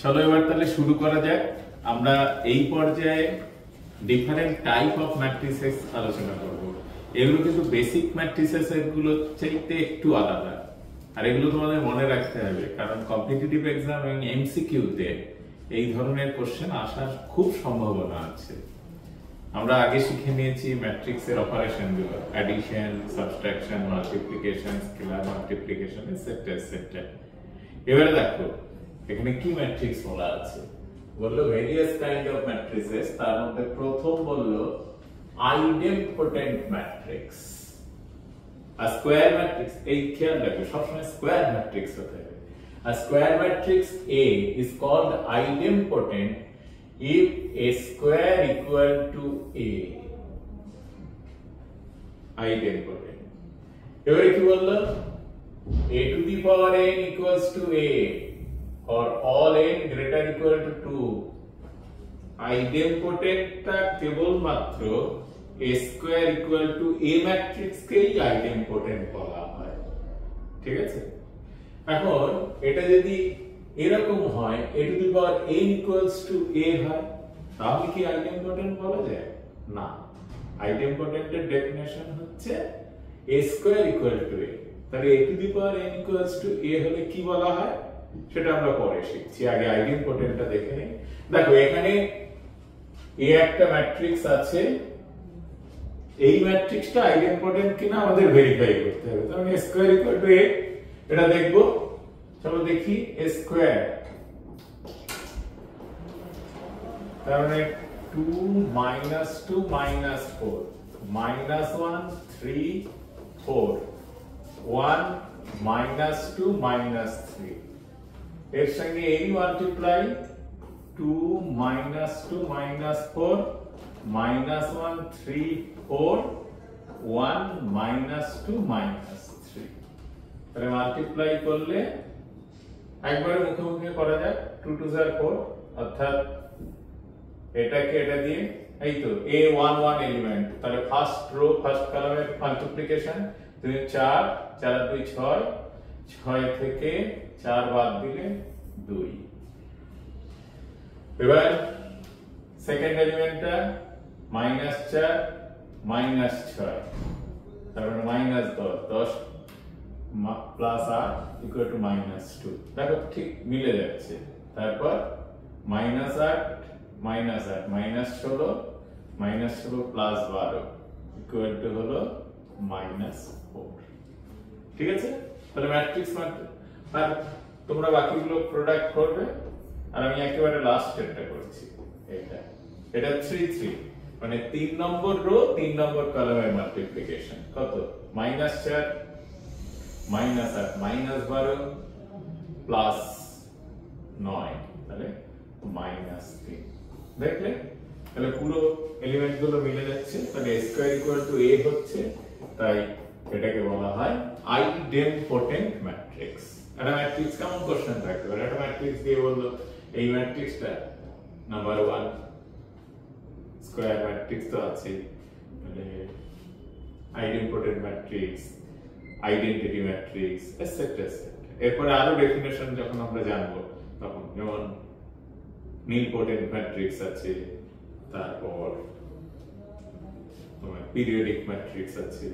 চলো এবার তাহলে শুরু করা যাক। আমরা এই পর্যায়ে ডিফারেন্ট টাইপ অফ ম্যাট্রিসেস আলোচনা করব। এগুলো কিন্তু বেসিক ম্যাট্রিসেস এগুলো চাইতে একটু আলাদা, আর এগুলো তোমাদের মনে রাখতে হবে, কারণ কম্পিটিটিভ এক্সাম এবং এমসিকিউ তে এই ধরনের কোশ্চেন আসার খুব সম্ভাবনা আছে। আমরা আগে শিখে নিয়েছি ম্যাট্রিক্সের অপারেশন গুলো, addition, subtraction, multiplication, scalar multiplication, etcetera etcetera. এবারে দেখো এখানে কি ম্যাট্রিক্স বলা আছে, বললো ভেরিয়াস কাইন্ড অফ ম্যাট্রিসেস, তার মধ্যে প্রথম বললো আইডেম্পোটেন্ট ম্যাট্রিক্স। আর স্কয়ার ম্যাট্রিক্স, এই খেয়াল রাখবে সবসময় স্কয়ার ম্যাট্রিক্স হতে হবে। A square matrix A is called idempotent if a square equal to A. Idempotent. এবারে কি বললো? A to the power n equals to A or all n greater equal to 2. Idempotent টা কেবলমাত্র A square equal to A matrix কেই idempotent বলা হয়। ঠিক আছে? এখন এটা যদি এরকম হয় a to the power n equals to A হয়, তাহলে কি আইডেম্পোটেন্ট বলা যায়? না, আইডেম্পোটেন্টের ডেফিনিশন হচ্ছে a square equal to A। তাহলে a to the power n equals to A হলে কি বলা হয় সেটা আমরা পরে শিখছি, আগে আইডেম্পোটেন্টটা দেখে নিই। দেখো এখানে A একটা ম্যাট্রিক্স আছে, এই ম্যাট্রিক্সটা আইডেম্পোটেন্ট কিনা আমাদের ভেরিফাই করতে হবে। তাহলে a square equal to A এটা দেখবো। চলো দেখি a স্কয়ার, তার মানে 2 minus 2 minus 4 minus 1 3 4 1 minus 2 minus 3, এর সঙ্গে এই multiply 2 minus 2 minus 4 minus 1 3 4 1 minus 2 minus 3, তাহলে মাল্টিপ্লাই করলে একবারে মুখে মুখে করা যায় 2 2 4, অর্থাৎ এটাকে এটা দিয়ে এই তো a11 এলিমেন্ট, তাহলে ফার্স্ট রো ফার্স্ট কলামের মাল্টিপ্লিকেশন তুমি 4 4 2 6 6 থেকে 4 বাদ দিলে 2। এবার সেকেন্ড এলিমেন্টটা -4 -6, তার মানে -10 প্লাস আর ইকুয়াল টু -2, দেখো ঠিক মিলে যাচ্ছে। তারপর -8 -16 প্লাস 12 ইকুয়াল টু হলো -4। ঠিক আছে, তাহলে ম্যাট্রিক্স আর তোমরা বাকিগুলো প্রোডাক্ট করবে, আর আমি একেবারে লাস্ট এটা করছি। এটা 3 3, মানে 3 নম্বর রো 3 নম্বর কলামের মাল্টিপ্লিকেশন কত? -4 -8 -12 প্লাস 9, তাহলে -3। দেখলে তাহলে পুরো এলিমেন্ট গুলো মিলে যাচ্ছে, তাহলে a square equal to A হচ্ছে, তাই এটাকে বলা হয় আইডেম্পোটেন্ট ম্যাট্রিক্স। একটা ম্যাট্রিক্স কেমন কোশ্চেন থাকতে পারে? একটা ম্যাট্রিক্স দিয়ে বললো এই ম্যাট্রিক্সটা নাম্বার 1 স্কয়ার ম্যাট্রিক্স তো আছে, মানে idempotent matrix, identity matrix, etcetera etcetera. এরপরে আরো ডেফিনেশন যখন আমরা জানবো তখন, যেমন নিলপোটেন্ট ম্যাট্রিক্স আছে, তারপর তোমার পিরিয়ডিক ম্যাট্রিক্স আছে,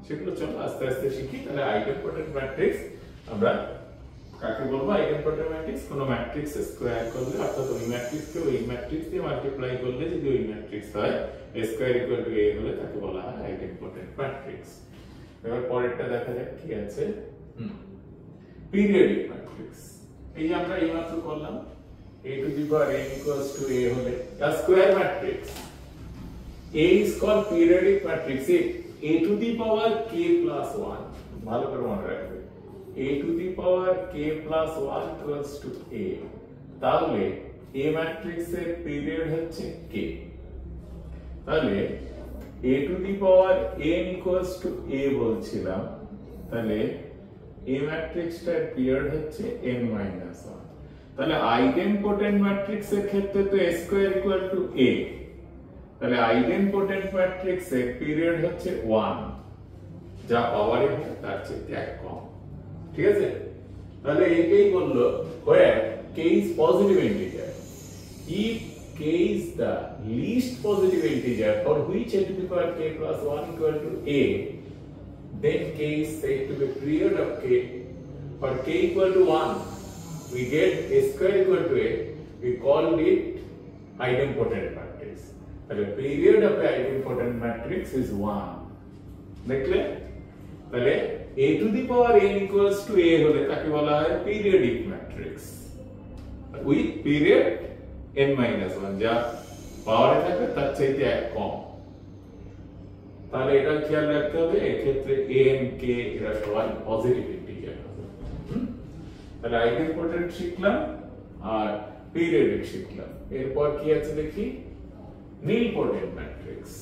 সেগুলো চলো আস্তে আস্তে শিখি। তাহলে আইডেম্পোটেন্ট ম্যাট্রিক্স আমরা কাকে বলবো? আইডেম্পোটেন্ট ম্যাট্রিক্স কোন ম্যাট্রিক্স স্কয়ার করলে, অর্থাৎ ওই ম্যাট্রিক্সকে ওই ম্যাট্রিক্স দিয়ে মাল্টিপ্লাই করলে যদি ওই ম্যাট্রিক্স হয় a square equal to A হলে তাকে বলা হয় আইডেম্পোটেন্ট ম্যাট্রিক্স। এবার পরেরটা দেখা যাক কি আছে। পিরিয়ডিক ম্যাট্রিক্স, এই যে আমরা এইমাত্র করলাম a to the power n equals to A হলে a square matrix, A is called periodic matrix if a to the power k plus 1, ভালো করে মনে রাখবে, a to the power k plus 1 equals to A, তাহলে A matrix এর period হচ্ছে k। তাহলে a to the power n equals to A বলছিলাম, তাহলে A ম্যাট্রিক্সটার পিরিয়ড হচ্ছে n minus 1। তাহলে আইডেম্পোটেন্ট ম্যাট্রিক্স এর ক্ষেত্রে তো a square equal to A, তাহলে আইডেম্পোটেন্ট ম্যাট্রিক্স এর পিরিয়ড হচ্ছে 1, যা পাওয়ারে হয় তার চেয়ে এক কম। ঠিক আছে, তাহলে এইটাই বললো where k k is positive integer. If k is the least positive integer for which a to the power k plus 1 equal to a, then k is said to be period of k. For k equal to 1, we get a square equal to a, we called it idempotent matrix. The period of the idempotent matrix is 1. দেখলে তাহলে a to the power n equals to a হলে তাকে বলা হয় periodic matrix with period n minus 1, যা পাওয়ারে থাকবে তার চাইতে এক কম। তাহলে এটা খেয়াল রাখতে হবে, এই ক্ষেত্রে n k এরা সবাই পজিটিভ ইন্টিজার হবে। তাহলে আইডেন্টিপোটেন্ট শিখলাম আর পিরিয়ডিক শিখলাম। এরপর কি আছে দেখি, নীলপোটেন্ট ম্যাট্রিক্স।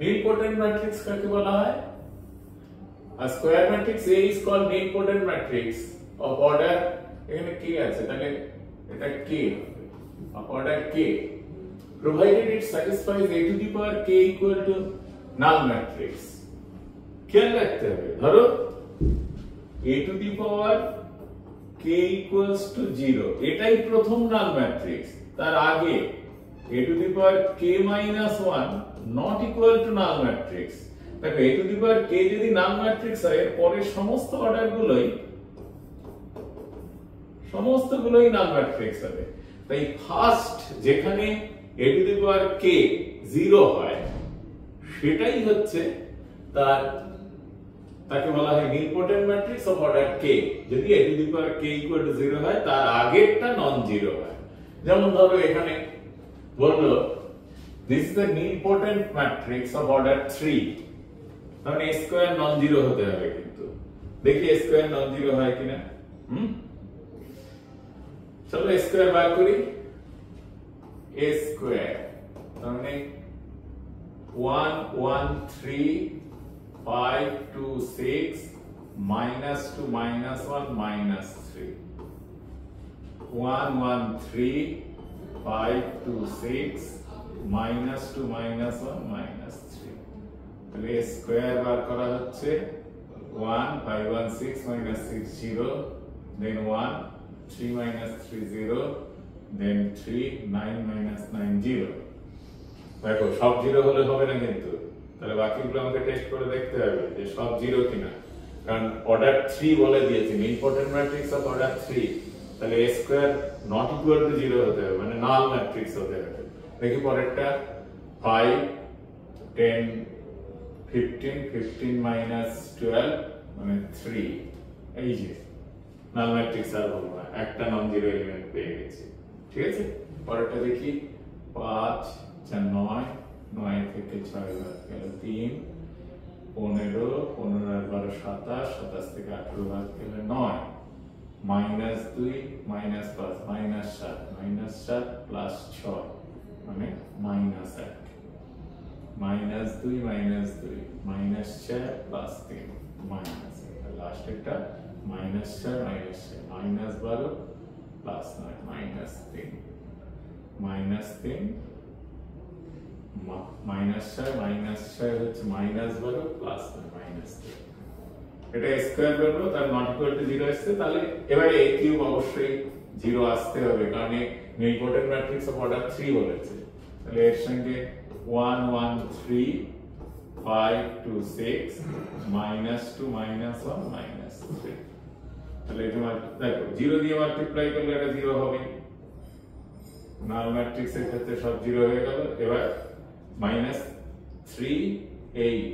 নীলপোটেন্ট ম্যাট্রিক্স কাকে বলা হয়? A square matrix A is called nilpotent matrix of order, এখানে k আছে তাহলে এটা k of order k, provided it satisfies a to the power k equal to null matrix। খেয়াল রাখতে হবে, ধরো a to the power k equals to 0, এটাই প্রথম নাল ম্যাট্রিক্স। তার আগে a to the power k minus 1 not equal to null matrix। দেখো a to the power k যদি নাল ম্যাট্রিক্স হয়, এর পরে সমস্ত অর্ডারগুলোই নাল ম্যাট্রিক্স হবে। তাই ফার্স্ট যেখানে a to the power k 0 হয়, সেটাই হচ্ছে তাকে বলা হয় নীলপোটেন্ট ম্যাট্রিক্স অফ অর্ডার k। যদি a to the power k equal to 0 হয়, তার আগেরটা নন জিরো হয়। যেমন ধরো এখানে বললো this is the nilpotent matrix of order 3, তাহলে a স্কয়ার নন জিরো হতে হবে, কিন্তু দেখি a স্কয়ার নন জিরো হয় কিনা। চলো a স্কয়ার বার করি। a স্কয়ার তাহলে 1 1 3 5 2 6 minus 2 minus 1 minus 3 1 1 3 5 2 6 minus 2 minus 1 minus 3। তাহলে স্কয়ার বার করা হচ্ছে 1 5 1 6 minus 6 0, then 1 3 minus 3 0, then 3 9 minus 9 0। দেখো সব জিরো হলে হবে না কিন্তু, তাহলে বাকিগুলো আমাকে টেস্ট করে দেখতে হবে যে সব জিরো কিনা, কারণ অর্ডার 3 বলে দিয়েছে নীলপোটেন্ট ম্যাট্রিক্স অফ অর্ডার 3, তাহলে a square not equal to 0 হতে হবে, মানে নাল ম্যাট্রিক্স হতে হবে। দেখি পরেরটা 5 10 15 15 minus 12 মানে 3, এই যে নাল ম্যাট্রিক্স আর বলবো না, একটা নন জিরো এলিমেন্ট পেয়ে গেছি। ঠিক আছে, পরেরটা দেখি 5 4 9 9 থেকে 6 বাদ গেল 3 15 15 আর 12 27 27 থেকে 18 বাদ গেল 9 minus 2 minus 5 minus 7 plus 6 মানে minus 1 minus 2 minus 4 plus 3 minus last একটা minus 4 minus 12 plus 9 minus 3 minus 4 minus 4 হচ্ছে minus 12 plus 9 minus 3। এটা স্কয়ার করব, তার নট ইকুয়াল টু 0 আসছে, তাহলে এবারে a কিউব অবশ্যই 0 আসতে হবে, কারণ নীলপোটেন্ট ম্যাট্রিক্স অফ অর্ডার 3 বলেছে। তাহলে এর সঙ্গে 1 1 3 5 2 6 minus 2 minus 1 minus 3। তাহলে এটা দেখো 0 দিয়ে মাল্টিপ্লাই করলে এটা 0 হবে, নাল ম্যাট্রিক্স এর ক্ষেত্রে সব 0 হয়ে গেল। এবার minus 3 8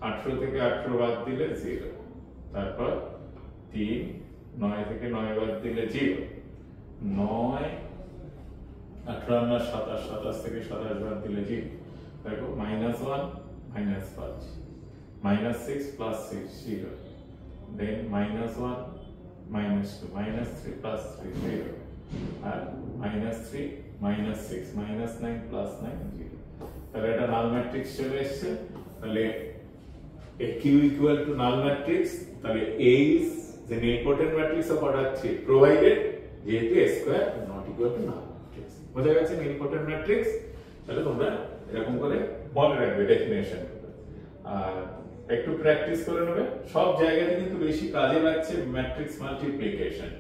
18 থেকে 18 বাদ দিলে 0, তারপর 3 9 থেকে 9 বাদ দিলে 0, 9 18 না 27 27 থেকে 27 বাদ দিলে 0। দেখো minus 1 minus 5 minus 6 plus 6 0, then minus 1 minus 2 minus 3 plus 3 0, আর minus 3 minus 6 minus 9 plus 9 0। তাহলে এটা নাল ম্যাট্রিক্স চলে এসেছে। তাহলে a q equal to null matrix, তাহলে a is the nilpotent matrix of order 3 provided যেহেতু a square not equal to null matrix। বোঝা গেছে nilpotent matrix? তাহলে তোমরা এরকম করে মনে রাখবে ডেফিনেশন। আর একটু প্র্যাকটিস করে নেবে, সব জায়গাতে কিন্তু বেশি কাজে লাগছে ম্যাট্রিক্স মাল্টিপ্লিকেশন।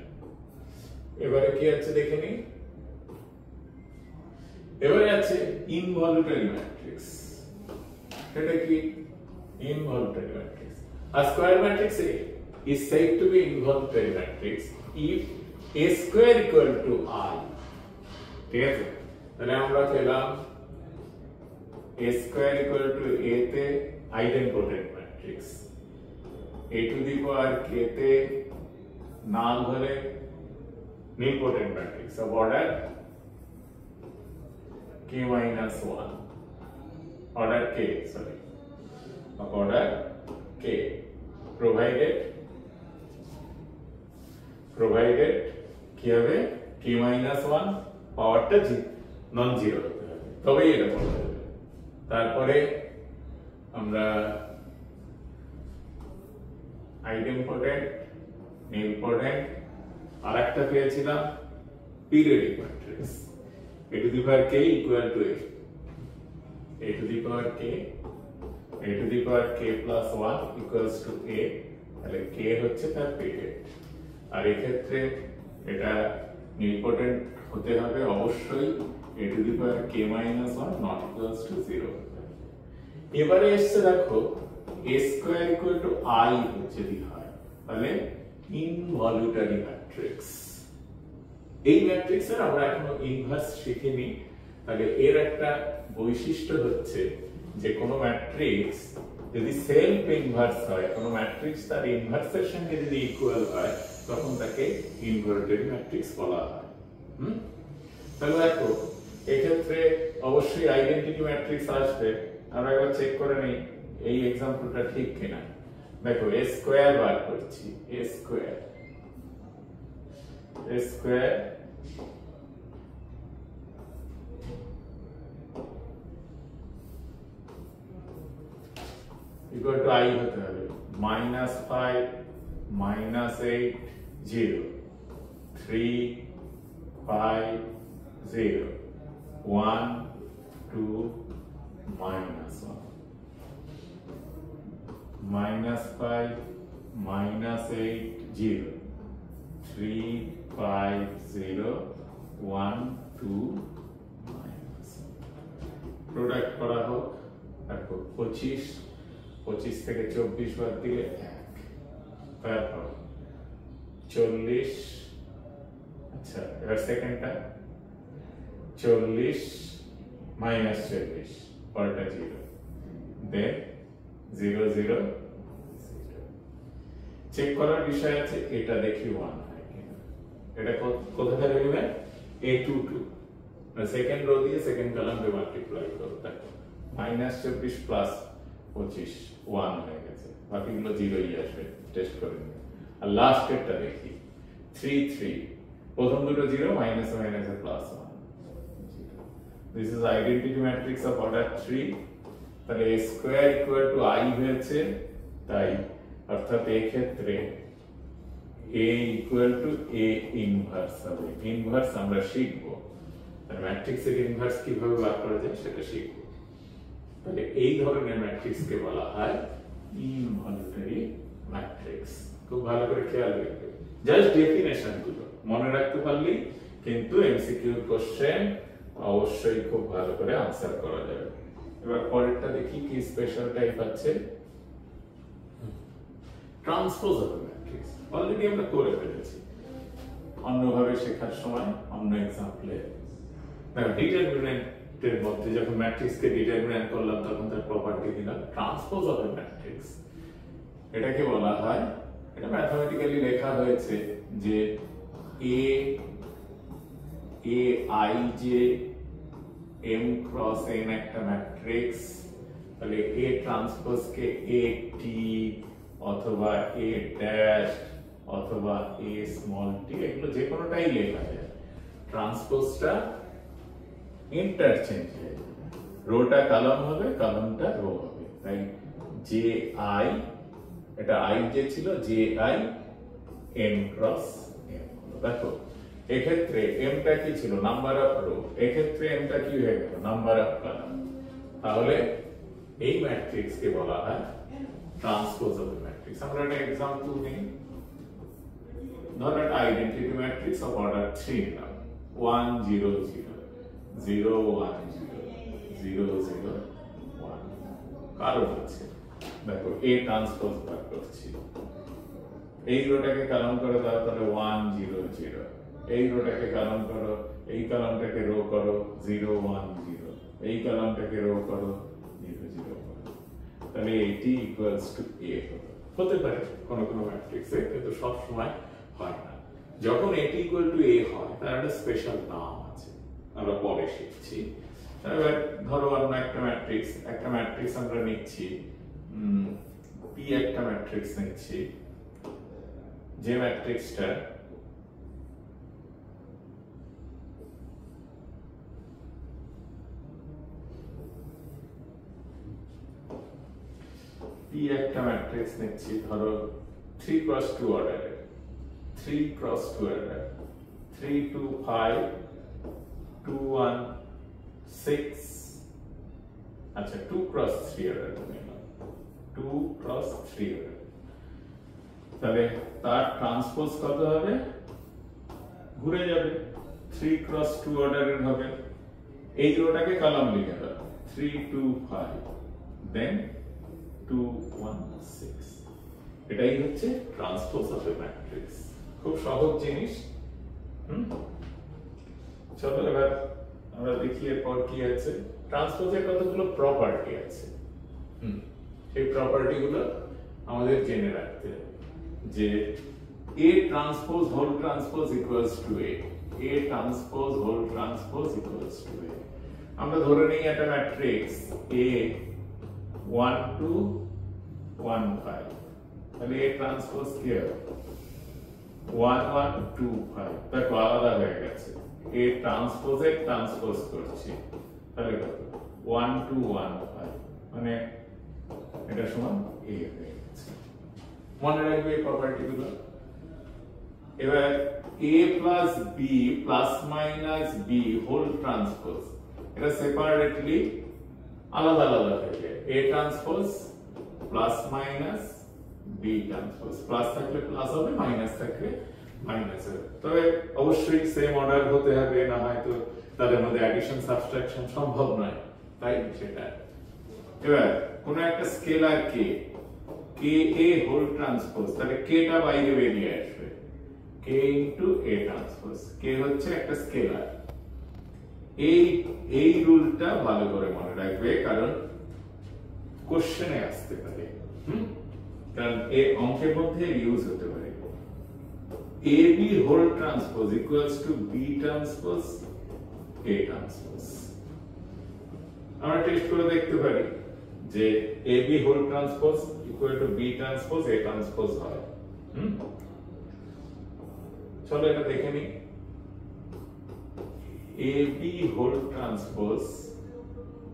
এবারে কি আছে দেখে নিই। এবারে আছে ইনভলিউটারি ম্যাট্রিক্স। এটা কি involuntary matrix? A square matrix is said to be involuntary matrix if A square equal to I. ঠিক আছে, তাহলে আমরা পেলাম A square equal to A তে idempotent matrix, A to the power K তে null হলে nilpotent matrix of order K minus 1, order K, sorry, of order K, provided কি হবে K minus 1 পাওয়ারটা নন জিরো হতে হবে, তবেই এটা বলা যাবে। তারপরে আমরা আইডেম্পোটেন্ট, নিলপোটেন্ট, আর একটা পেয়েছিলাম periodic matrix, A to the power K equal to A to the power K plus 1 equals to A, তাহলে K হচ্ছে তার পিরিয়ড। আর এই ক্ষেত্রে এটা নিলপোটেন্ট হতে হবে অবশ্যই A to the power K minus 1 not equals to 0। এবারে এসছে দেখো A square equal to I হচ্ছে যদি হয়, তাহলে ইনভলিউটারি ম্যাট্রিক্স। এই ম্যাট্রিক্সের আমরা এখনো ইনভার্স শিখিনি, তাহলে এর একটা বৈশিষ্ট্য হচ্ছে যে কোনো ম্যাট্রিক্স যদি সেলফ ইনভার্স হয়, কোনো ম্যাট্রিক্স তার ইনভার্সের সঙ্গে যদি ইকুয়াল হয়, তখন তাকে ইনভলিউটারি ম্যাট্রিক্স বলা হয়। তাহলে দেখো এক্ষেত্রে অবশ্যই আইডেন্টিটি ম্যাট্রিক্স আসবে। আমরা একবার চেক করে নিই এই এক্সাম্পলটা ঠিক কিনা। দেখো A স্কয়ার বার করছি, A square equal to I হতে হবে -5 -8 0 3 5 0 1 2 -1 -5 -8 0 3 5 0 1 2 প্রোডাক্ট করা হোক। দেখো 25 থেকে 24 বাদ দিলে 1, তারপর 40, আচ্ছা এবার সেকেন্ডটা 40 -40 পরেরটা 0, দেন 0 0 চেক করার বিষয় আছে, এটা দেখি 1 হয় কিনা। এটা কোথা থেকে নেবে A22, সেকেন্ড রো দিয়ে সেকেন্ড কলাম দিয়ে মাল্টিপ্লাই করো, দেখো -24 প্লাস 25 1 হয়ে গেছে, বাকিগুলো 0ই আসবে, টেস্ট করে নিন। আর লাস্ট এরটা দেখি 3 3, প্রথম দুটো 0 মাইনাস মাইনাসে plus 1। This is identity matrix of order 3। তাহলে A square equal to I হয়েছে, তাই অর্থাৎ এই ক্ষেত্রে A equal to A inverse হবে। ইনভার্স আমরা শিখবো, আর ম্যাট্রিক্সের ইনভার্স কিভাবে বার করা যায় সেটা শিখবো। তাহলে এই ধরনের ম্যাট্রিক্সকে বলা হয় ইনভলিউটারি ম্যাট্রিক্স। খুব ভালো করে খেয়াল রাখবে, জাস্ট ডেফিনেশন গুলো মনে রাখতে পারলেই কিন্তু এমসিকিউ কোশ্চেন অবশ্যই খুব ভালো করে আনসার করা যাবে। এবার পরেরটা দেখি কি স্পেশাল টাইপ আছে, ট্রান্সপোজাবল ম্যাট্রিক্স। অলরেডি আমরা করে ফেলেছি অন্যভাবে শেখার সময়, অন্য এক্সাম্পলে। দেখো ডিটারমিনেন্টের মধ্যে যখন ম্যাট্রিক্সকে ডিটারমিনেন্ট করলাম তখন তার প্রপার্টি দিলাম ট্রান্সপোজাবল ম্যাট্রিক্স। এটাকে বলা হয়, এটা ম্যাথমেটিক্যালি লেখা হয়েছে যে Aij m ক্রস n একটা ম্যাট্রিক্স, তাহলে A ট্রান্সপোজ কে AT অথবা A ড্যাশ অথবা A স্মল t, এগুলো যে কোনোটাই লেখা যায়। ট্রান্সপোজটা ইন্টারচেঞ্জ হয়ে যাবে, রোটা কলাম হবে, কলামটা রো হবে। তাই Ji, এটা I যে ছিল Ji m ক্রস m। দেখো এক্ষেত্রে m টা কি ছিল, নাম্বার অফ রো, এক্ষেত্রে m টা কি হয়ে গেল, নাম্বার অফ কলাম। তাহলে এই ম্যাট্রিক্সকে বলা হয় ট্রান্সপোজ অফ দ্য ম্যাট্রিক্স। আমরা একটা এক্সাম্পল নিই, ধরো একটা আইডেন্টিটি ম্যাট্রিক্স অফ অর্ডার 3 নিলাম, 1 0 0 0 1 0 0 0 1। কারণ হচ্ছে দেখো এ ট্রান্সপোজ বার করছি, এই রোটাকে কলম করে দাও তাহলে 1 0 0, এই রোটাকে কলম করো, এই কলমটাকে রো করো 0 1 0, এই কলমটাকে রো করো 0 0 1, তাহলে এটি ইকুয়ালস টু এ হতে পারে কোন কোন ম্যাট্রিক্সে, কিন্তু সব সময় হয় না। যখন এটি ইকুয়াল টু এ হয় তার একটা স্পেশাল নাম আছে, আমরা পরে শিখছি। এবার ধরো অন্য একটা ম্যাট্রিক্স আমরা নিচ্ছি, পি একটা ম্যাট্রিক্স নিচ্ছি, যে ম্যাট্রিক্সটা পি একটা ম্যাট্রিক্স নিচ্ছি, ধরো 3 × 2 অর্ডারের, 3 × 2 অর্ডার, 3 2 5 2 1 6, আচ্ছা 2 × 3 অর্ডার নিলাম, 2 × 3 অর্ডার, তাহলে তার ট্রান্সপোজ কত হবে? ঘুরে যাবে, 3 × 2 অর্ডারের হবে, এই রোটাকে কলাম লিখে দাও 3 2 5 দেন 2 1 6, এটাই হচ্ছে ট্রান্সপোজ অফ এ ম্যাট্রিক্স। খুব সহজ জিনিস। চলো এবার আমরা দেখি এরপর কি আছে। ট্রান্সপোজের কতগুলো প্রপার্টি আছে, সেই প্রপার্টি গুলো আমাদের জেনে রাখতে হবে, যে A transpose whole transpose equals to A, A transpose whole transpose equals to A। আমরা ধরে নিই একটা ম্যাট্রিক্স A 1 2 1 5, তাহলে A ট্রান্সপোজ কি হবে? 1 1 2 5, দেখো আলাদা হয়ে গেছে, A ট্রান্সপোজের ট্রান্সপোজ করছি, তাহলে কত? 1 2 1 5, মানে এটা সমান A হয়ে গেছে। মনে রাখবে এই প্রপার্টি গুলো। এবার A plus B plus minus B whole transpose, এটা সেপারেটলি আলাদা আলাদা হয়ে যায়, A transpose plus minus B transpose, plus থাকলে প্লাস হবে, মাইনাস থাকলে মাইনাস হবে। তবে অবশ্যই সেম অর্ডার হতে হবে, না হয়তো তাদের মধ্যে অ্যাডিশন সাবট্রাকশন সম্ভব নয়, তাই সেটা। এবার কোন একটা স্কেলার কে a হোল ট্রান্সপোজ, তাহলে k টা বাইরে বেরিয়ে আসবে, k into a transpose. k হচ্ছে একটা স্কেলার। এই রুলটা ভালো করে মনে রাখবে, কারণ কোশ্চেনে আসতে পারে, কারণ এই অঙ্কের মধ্যে ইউজ হতে পারে। ab whole transpose equals to b transpose a transpose. আমরা টেস্ট করে দেখতে পারি যে ab whole transpose equal to b transpose a transpose হয়। চলো এটা দেখে নিই। ab whole transpose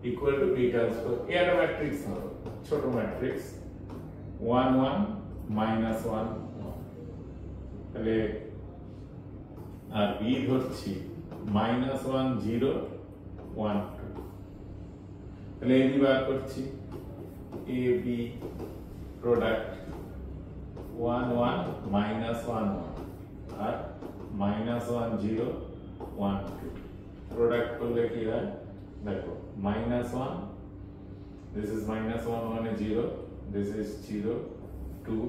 equal to b transpose, এটা ম্যাট্রিক্স হবে, ছোট ম্যাট্রিক্স 1 1 -1 1, তাহলে আর b ধরছি -1 0 1 2, তাহলে ab বার করছি, ab প্রোডাক্ট 1 1 -1 1 আর -1 0 1 2, প্রোডাক্ট করলে কি হয় দেখো, -1, this is -1 1 is 0, this is 0 2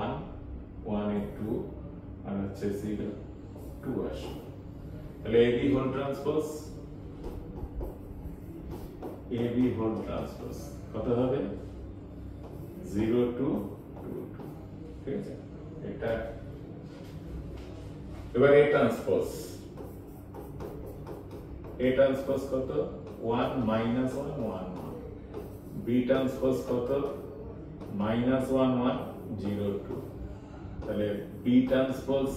1 1 is 2 আর হচ্ছে 0 2 আসে, তাহলে ab হোল ট্রান্সপোজ কত হবে 0 2 2 2, ঠিক আছে। এটা এবার a ট্রান্সপোজ কত 1 -1 1 1, b ট্রান্সপোজ কত -1 1 0 2, তাহলে b transpose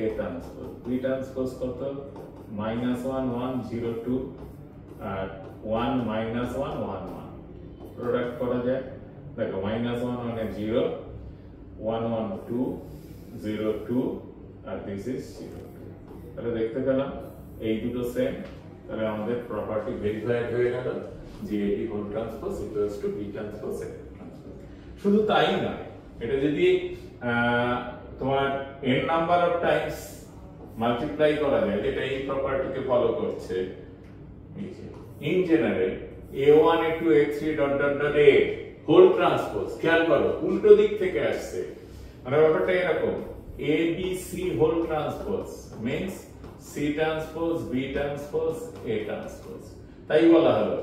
a transpose, b transpose কত -1 1 0 2 আর 1 -1 1 1, প্রোডাক্ট করা যায়, দেখো -1 1 এ 0 1 1 2 0 2 আর দিস ইজ 0 2, তাহলে দেখতে পেলাম এই দুটো সেম, তাহলে আমাদের প্রপার্টি ভেরিফাইড হয়ে গেল যে ab whole transpose equals to b transpose a transpose. শুধু তাই নয়, এটা যদি তোমার n number of times multiply করা যায়, যেটা এই প্রপার্টিকে ফলো করছে, in general a1 a2 a3 dot dot dot a whole transpose, খেয়াল করো উল্টো দিক থেকে আসছে, মানে ব্যাপারটা এরকম a b c whole transpose means c transpose b transpose a transpose, তাই বলা হলো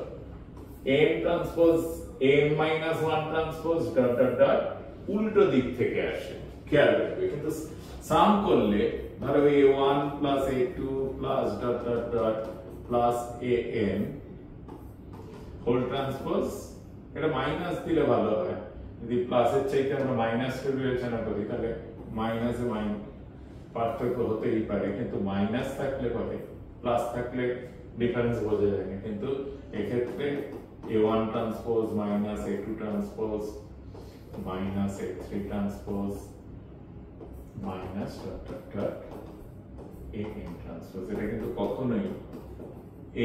n transpose n minus 1 transpose dot dot dot উল্টো দিক থেকে আসে, খেয়াল রাখবে। কিন্তু সাম করলে ধরো a1 plus a2 plus dot dot dot plus an whole transpose, এটা মাইনাস দিলে ভালো হয়, যদি প্লাসের চাইতে আমরা মাইনাসকে বিবেচনা করি তাহলে মাইনাসে পার্থক্য হতেই পারে, কিন্তু মাইনাস থাকলে পরে প্লাস থাকলে ডিফারেন্স বোঝা যায় না, কিন্তু এক্ষেত্রে a1 transpose minus a2 transpose minus a3 transpose minus dot dot dot an transpose, এটা কিন্তু কখনোই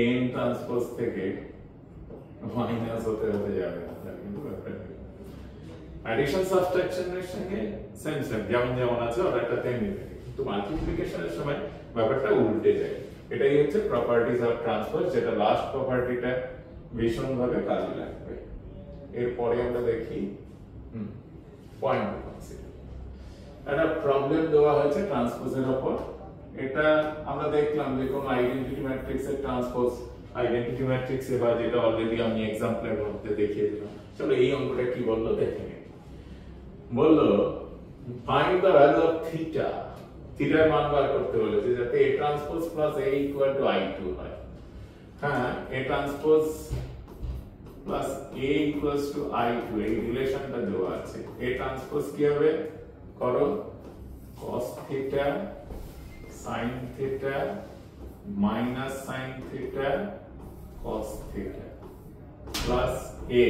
an ট্রান্সপোজ থেকে মাইনাস হতে যাবে না, কিন্তু ব্যাপারটা অ্যাডিশন সাবট্রাকশনের সঙ্গে সেম যেমন যেমন আছে অর্ডারটা তেমনি থাকে, কিন্তু মাল্টিপ্লিকেশনের সময় ব্যাপারটা উল্টে যায়। এটাই হচ্ছে প্রপার্টিজ অফ ট্রান্সপোজ, যেটা লাস্ট প্রপার্টিটা ভীষণভাবে কাজে লাগবে। এরপরে আমরা দেখি পয়েন্ট কনসিডার, একটা প্রবলেম দেওয়া হয়েছে ট্রান্সপোজের উপর। এটা আমরা দেখলাম যে কোন আইডেন্টিটি ম্যাট্রিক্সের ট্রান্সপোজ আইডেন্টিটি ম্যাট্রিক্সে, বা যেটা অলরেডি আমি এক্সাম্পলের মধ্যে দেখিয়ে দিলাম। চলো এই অঙ্কটা কি বললো দেখে নিই। বললো find the value of theta, থিটার মান বার করতে বলেছে যাতে a transpose plus a equal to i2 হয়। হ্যাঁ, a transpose plus a equals two i2 এই রিলেশনটা দেওয়া আছে। a ট্রান্সপোজ কি হবে করো, cos theta sin theta minus sin theta cos theta plus a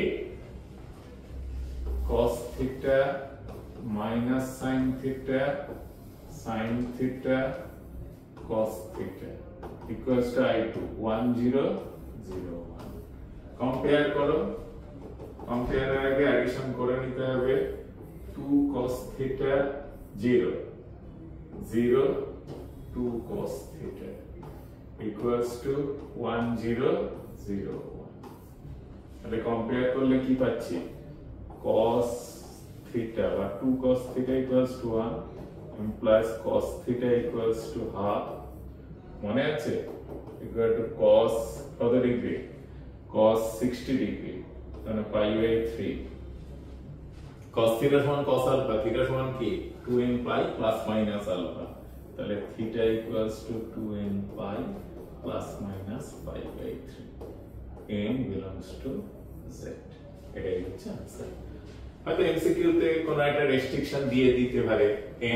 cos theta minus sin theta sin theta cos theta equals to i2 1 0 0 1। Compare করো, কম্পেয়ারের আগে addition করে নিতে হবে 2 cos theta 0 0 2 cos theta equals to 1 0 0 1। তাহলে compare করলে কি পাচ্ছি, cos theta বা 2 cos theta equals to 1 implies cos theta equals to half, মনে আছে equal to cos কত ডিগ্রি, cos 60 ডিগ্রি, তাহলে pi by 3 cos theta সমান cos alpha, theta সমান কি 2n pi plus minus alpha, তাহলে theta equals to 2n pi plus minus pi by 3, n belongs to z, এটাই হচ্ছে answer. হয়তো MCQ তে কোনো একটা রেস্ট্রিকশন দিয়ে দিতে পারে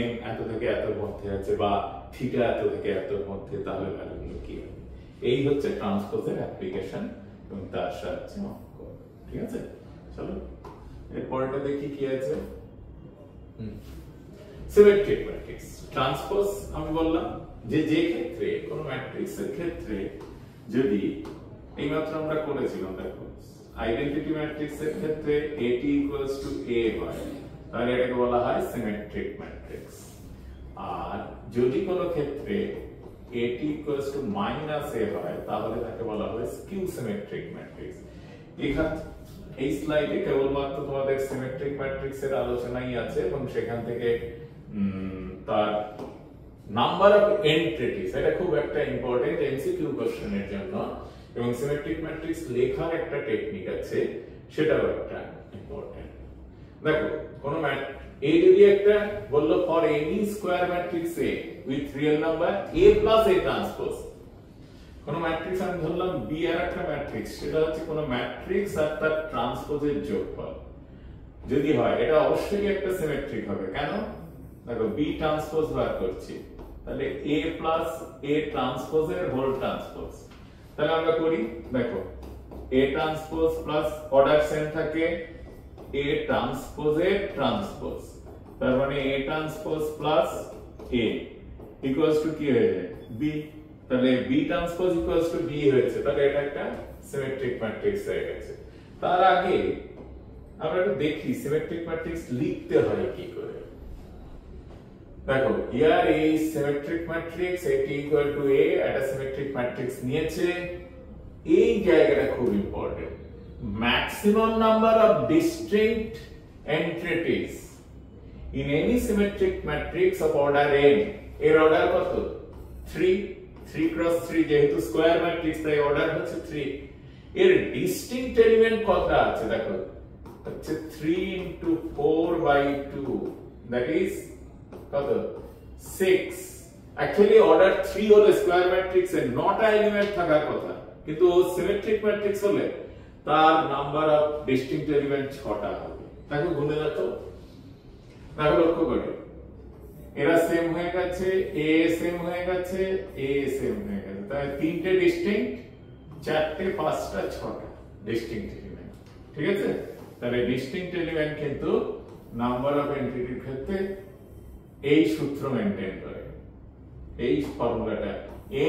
n এত থেকে এত মধ্যে আছে বা থিটা এত থেকে এত মধ্যে, তাহলে ভ্যালুগুলো কি হবে। এই হচ্ছে ট্রান্সপোজের অ্যাপ্লিকেশন এবং তার সাহায্যে অঙ্ক, ঠিক আছে। চলো এরপরটা দেখি কি আছে। সিমেট্রিক ম্যাট্রিক্স ট্রান্সপোজ আমি বললাম যে ক্ষেত্রে কোন ম্যাট্রিক্সের ক্ষেত্রে যদি এইমাত্র আমরা করেছিলাম, দেখো আইডেন্টিটি ম্যাট্রিক্সের ক্ষেত্রে AT ইকুয়ালস টু A হয়, তাহলে এটাকে বলা হয় সিমেট্রিক ম্যাট্রিক্স। আর যদি কোনো ক্ষেত্রে AT equals to minus A হয়, তাহলে তাকে বলা হয় স্কিউ সিমেট্রিক ম্যাট্রিক্স। এখানে এই স্লাইডে কেবলমাত্র তোমাদের সিমেট্রিক ম্যাট্রিক্সের আলোচনাই আছে এবং সেখান থেকে তার নাম্বার অফ এন্টিটিস, এটা খুব একটা ইম্পর্টেন্ট এমসিকিউ কোশ্চেনের জন্য, এবং সিমেট্রিক ম্যাট্রিক্স লেখার একটা টেকনিক আছে, সেটাও একটা ইম্পর্টেন্ট। দেখো কোন এই যদি একটা বললো for any square matrix A with real number A plus A transpose, কোন ম্যাট্রিক্স আমি ধরলাম B এর একটা ম্যাট্রিক্স, সেটা হচ্ছে কোন ম্যাট্রিক্স আর তার ট্রান্সপোজের যোগফল যদি হয়, এটা অবশ্যই একটা সিমেট্রিক হবে। কেন, দেখো B ট্রান্সপোজ বার করছি, তাহলে A প্লাস A ট্রান্সপোজের হোল ট্রান্সপোজ, তাহলে আমরা করি, দেখো A transpose plus order same থাকে A ট্রান্সপোজের ট্রান্সপোজ, তার মানে A transpose plus A equals to কি হয়ে যায় B, তাহলে B transpose equals to B হয়েছে, তাহলে এটা একটা সিমেট্রিক ম্যাট্রিক্স হয়ে গেছে। তার আগে আমরা একটু দেখি সিমেট্রিক ম্যাট্রিক্স লিখতে হয় কি করে। দেখো here a is symmetric matrix, at equal to a, একটা সিমেট্রিক ম্যাট্রিক্স নিয়েছে। এই জায়গাটা খুব important, maximum number of distinct entities in any symmetric matrix of order n, এর অর্ডার কত? 3 cross 3, যেহেতু স্কয়ার ম্যাট্রিক্স তাই অর্ডার হচ্ছে 3। এর ডিস্টিংক্ট এলিমেন্ট কতটা আছে দেখো, হচ্ছে 3 into 4/2, that is কত? 6। অ্যাকচুয়ালি অর্ডার 3 হলে স্কয়ার ম্যাট্রিক্সে 9টা এলিমেন্ট থাকার কথা, কিন্তু সিমেট্রিক ম্যাট্রিক্স হলে তার নাম্বার অফ ডিস্টিংক্ট এলিমেন্ট 6টা হবে। তাকে গুণে দাও তো, দেখো লক্ষ্য করো এরা সেম হয়ে গেছে, এ সেম হয়ে গেছে, এ সেম হয়ে গেছে, তাহলে 3টে ডিস্টিংক্ট, 4টে, 5টা, 6টা ডিস্টিংক্ট এলিমেন্ট। ঠিক আছে, তাহলে ডিস্টিংক্ট এলিমেন্ট কিন্তু নাম্বার অফ এন্টিটির ক্ষেত্রে এই সূত্র মেইনটেইন করে, এই ফর্মুলাটা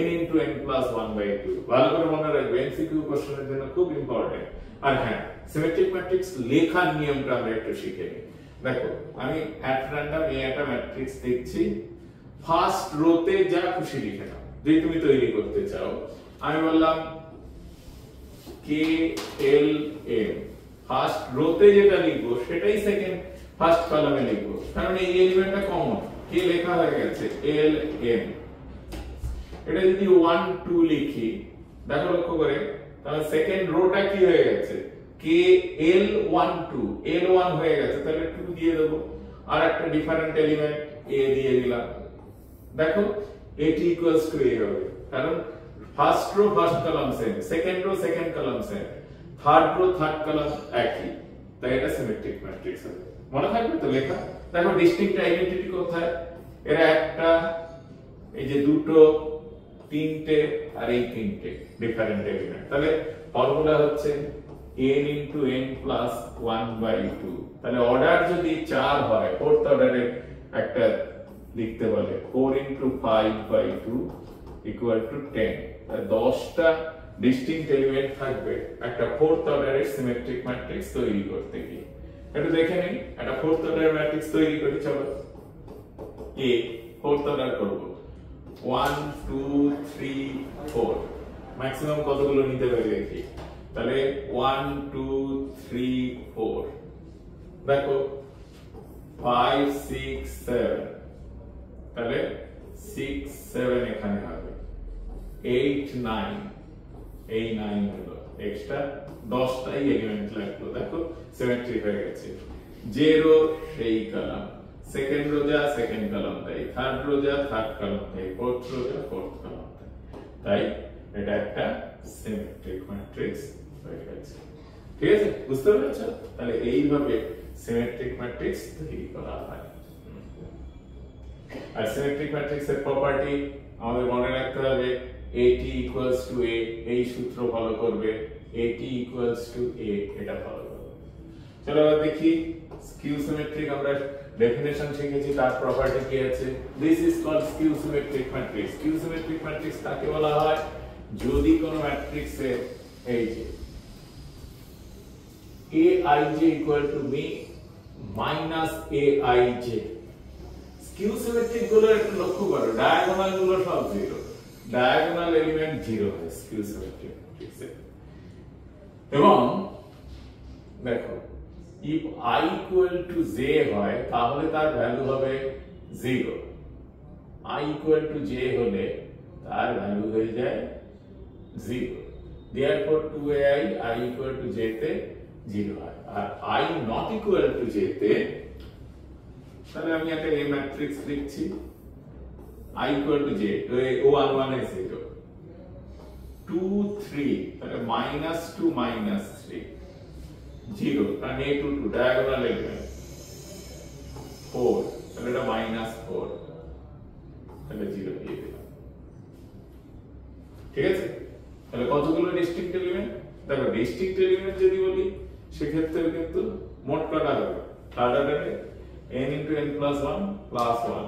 n into n plus 1/2। ভালো করে মনে রাখবে, এমসিকিউ কোশ্চেনের জন্য খুব ইম্পর্টেন্ট। আর হ্যাঁ, সিমেট্রিক ম্যাট্রিক্স লেখার নিয়মটা আমরা একটু শিখে নিই। দেখো আমি অ্যাট র‍্যান্ডম একটা ম্যাট্রিক্স দেখছি, ফার্স্ট রোতে যা খুশি লিখে নাও, যদি তুমি তৈরি করতে চাও। আমি বললাম k l m, ফার্স্ট রোতে যেটা লিখবো সেটাই সেকেন্ড ফার্স্ট কলামে লিখবো, কারণ এই এলিমেন্টটা কমন, k লেখা হয়ে গেছে, l m। এটা যদি 1 2 লিখি, দেখো লক্ষ্য করে, তাহলে সেকেন্ড রোটা কি হয়ে গেছে, k l 1 2, l 1 হয়ে গেছে, তাহলে 2 দিয়ে দেবো, আর একটা ডিফারেন্ট এলিমেন্ট a দিয়ে দিলাম। দেখো এটি ইকুয়ালস টু a হবে, কারণ first row first column same, second rho second column same, third rho third column একই, তাই এটা সিমেট্রিক ম্যাট্রিক্স হবে। মনে থাকবে তো লেখা? দেখো ডিস্টিংক্ট আইডেন্টিটি কোথায়, এরা একটা, এই যে দুটো, তিনটে, আর এই তিনটে ডিফারেন্ট এলিমেন্ট। তাহলে ফর্মুলা হচ্ছে n into n plus 1/2। তাহলে অর্ডার যদি 4 হয়, ফোর্থ অর্ডারের একটা লিখতে বলে 4 into 5/2 equal to 10। তাহলে 10টা ডিস্টিংক্ট এলিমেন্ট থাকবে একটা ফোর্থ অর্ডারের সিমেট্রিক ম্যাট্রিক্স তৈরি করতে গিয়ে। একটু দেখে নিই, একটা ফোর্থ অর্ডারের ম্যাট্রিক্স তৈরি করি, চলো। a ফোর্থ অর্ডার করব, 1 2 3 4, ম্যাক্সিমাম কতগুলো নিতে পারি দেখি। তাহলে 1 2 3 4, দেখো 5 6 7, তাহলে 6 7 এখানে হবে, 8 9, এই 9 হলো এক্সট্রা, 10টাই এলিমেন্ট লাগলো। দেখো সিমেট্রি হয়ে গেছে। 0 সেই কলাম, সেকেন্ড রো যা সেকেন্ড কলাম তাই, থার্ড রো যা থার্ড কলাম তাই, ফোর্থ রো যা ফোর্থ কলাম তাই। তাই এটা একটা সিমেট্রিক ম্যাট্রিক্স হয়ে গেছে। ঠিক আছে, বুঝতে পেরেছো? তাহলে এইভাবে সিমেট্রিক ম্যাট্রিক্স তৈরি করা হয়। আর সিমেট্রিক ম্যাট্রিক্সের প্রপার্টি আমাদের মনে রাখতে হবে, AT equals to A, এই সূত্র ফলো করবে, AT equals to A, এটা ফলো করবে। চলো এবার দেখি স্কিউ সিমেট্রিক, আমরা ডেফিনেশন শিখেছি, তার প্রপার্টি কি আছে। This is called skew symmetric matrix. Skew symmetric matrix কাকে বলা হয়, যদি কোন ম্যাট্রিক্সে এই যে aij equal to b minus aij, skew symmetric গুলো একটু লক্ষ্য করো, ডায়াগোনাল গুলো সব 0, ডায়াগোনাল এলিমেন্ট 0 হয় স্কিউ সিমেট্রিক ম্যাট্রিক্সে। এবং দেখো if I equal to j হয়, তাহলে তার ভ্যালু হবে 0, I equal to j হলে তার ভ্যালু হয়ে যায় 0, therefore 2ai I equal to j তে 0 হয়। আর I not equal to j তে, তাহলে আমি একটা A ম্যাট্রিক্স লিখছি, I equal to j, তো 1 1 is 0, 2 3, তাহলে -2 -3, 0, কারণ a to 2 ডায়াগোনাল এলিমেন্ট, 4, তাহলে এটা -4, তাহলে 0 দিয়ে দিলাম। ঠিক আছে, তাহলে কতগুলো ডিস্টিংক্ট এলিমেন্ট, দেখো ডিস্টিংক্ট এলিমেন্ট যদি বলি সেক্ষেত্রে কিন্তু মোট কটা হবে, থার্ড অর্ডারে n into n plus 1 plus 1,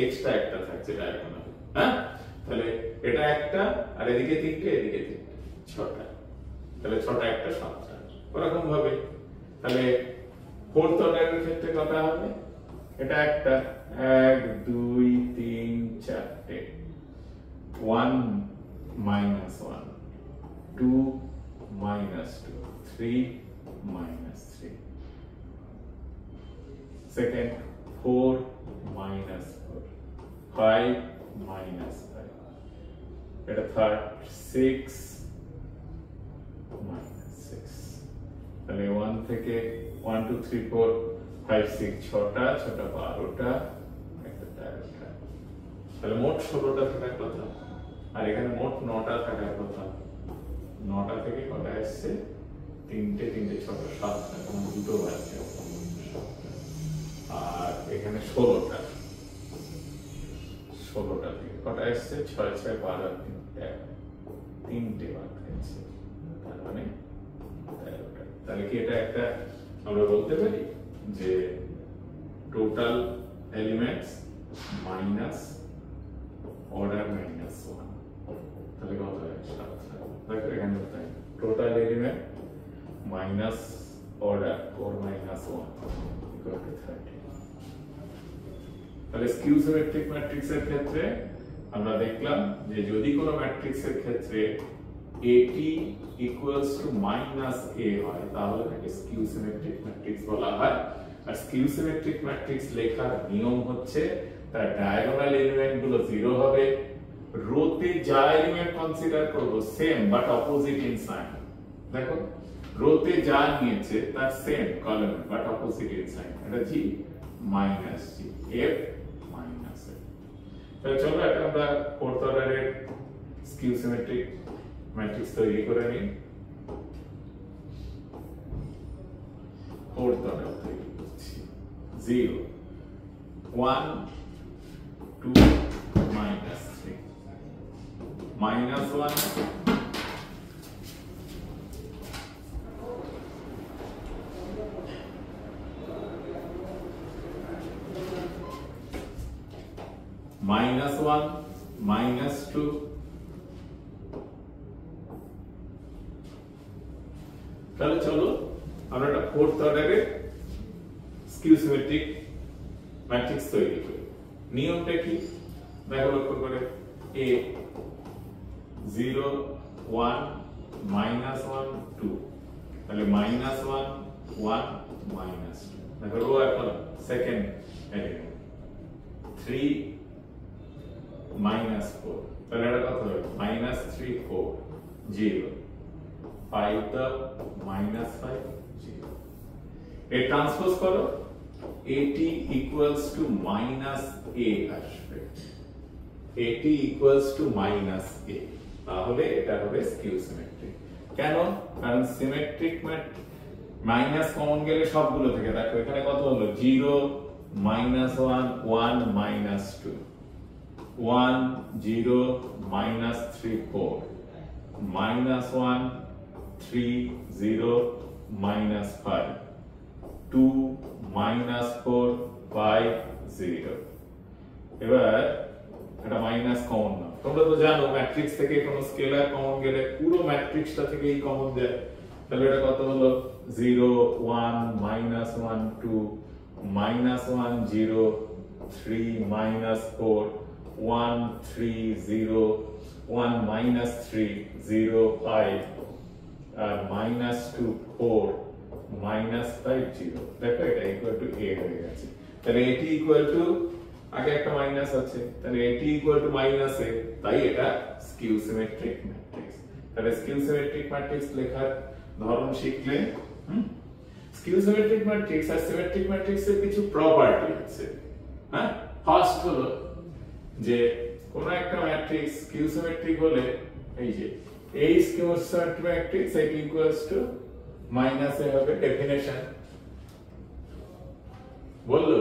extra একটা থাকছে ডায়াগোনাল। হ্যাঁ, তাহলে এটা একটা, আর এদিকে তিনটে, এদিকে তিনটে, 6টা, তাহলে 6টা একটা 7টা। ওরকম ভাবে তাহলে ফোর্থ অর্ডারের ক্ষেত্রে কটা হবে? এটা একটা 1 2 3 4টে 1 minus 1 2 minus 2 3 minus 3 second 4 minus 4 5 minus 5 এটা third 6 minus 6 তাহলে 1 থেকে 1 2 3 4 5 6 ছটা 12টা একটা 13টা তাহলে মোট 16টা থাকার কথা আর এখানে মোট 9টা থাকার কথা 9টা থেকে কটা আসছে 3টে 6টা 7টা কোন দুটো বাড়ছে আর এখানে 16টা থেকে কটা আসছে 6 6 12 3টে বাদ গেছে তার মানে 13টা তাহলে কি এটা একটা আমরা বলতে পারি যে total elements minus order minus 1 তাহলে কত হয় 7 দেখো এখানে তাই total element minus order 4 minus 1 equal to 30 তাহলে স্কিউ সিমেট্রিক ম্যাট্রিক্সের ক্ষেত্রে আমরা দেখলাম যে যদি কোনো ম্যাট্রিক্সের ক্ষেত্রে AT equals to minus A হয় তাহলে তাকে স্কিউ সিমেট্রিক ম্যাট্রিক্স বলা হয় আর স্কিউ সিমেট্রিক ম্যাট্রিক্স লেখার নিয়ম হচ্ছে তার ডায়াগোনাল এলিমেন্ট গুলো 0 হবে রোতে যা এলিমেন্ট কনসিডার করব same but opposite in sign দেখো রোতে যা নিয়েছে তার same column but opposite in sign এটা G minus G F minus F তাহলে চলো এটা আমরা ফোর্থ অর্ডারের স্কিউ সিমেট্রিক ম্যাট্রিক্স তৈরি করে নিই ফোর্থ অর্ডার তৈরি করছি 0 1 2 minus 3 minus 1 minus 1 minus 2 তাহলে চলো আমরা একটা ফোর্থ অর্ডারের স্কিউ সিমেট্রিক ম্যাট্রিক্স তৈরি করি নিয়মটা কি দেখো লক্ষ্য করে a 0 1 minus 1 2 তাহলে minus 1 1 minus 2 দেখো রো এখন সেকেন্ড এলিমেন্ট 3 minus 4 তাহলে এটা কত হবে minus 3 4 0 5 the minus 5 0 A transpose করো AT equals to minus A আসবে AT equals to minus A তাহলে এটা হবে স্কিউ সিমেট্রিক কেন কারণ সিমেট্রিক মাইনাস কমন গেলে সবগুলো থেকে দেখো এখানে কত হলো 0 minus 1 1 minus 2 1 0 minus 3 4 minus 1 3 0 minus 5 2 minus 4 5 0 এবার এটা মাইনাস কমন না তোমরা তো জানো ম্যাট্রিক্স থেকে কোনো স্কেলার কমন গেলে পুরো ম্যাট্রিক্সটা থেকেই কমন দেয় তাহলে এটা কত হলো 0 1 minus 1 2 minus 1 0 3 minus 4 1 3 0 1 minus 3 0 5 আর minus 2 4 minus 5 0 দেখো এটা ইকুয়াল টু a হয়ে গেছে তাহলে এটি ইকুয়াল টু আগে একটা মাইনাস আছে তাহলে এটি ইকুয়াল টু মাইনাস a তাই এটা স্কিউ সিমেট্রিক ম্যাট্রিক্স তাহলে স্কিউ সিমেট্রিক ম্যাট্রিক্স লেখার ধরন শিখলে স্কিউ সিমেট্রিক ম্যাট্রিক্স আর সিমেট্রিক ম্যাট্রিক্সের কিছু প্রপার্টি আছে হ্যাঁ ফার্স্ট হলো যে কোন একটা ম্যাট্রিক্স স্কিউ সিমেট্রিক হলে এই যে এই স্কিউ সিমেট্রিক ম্যাট্রিক্স এটি ইকুয়ালস টু মাইনাস এ হবে ডেফিনেশন বললো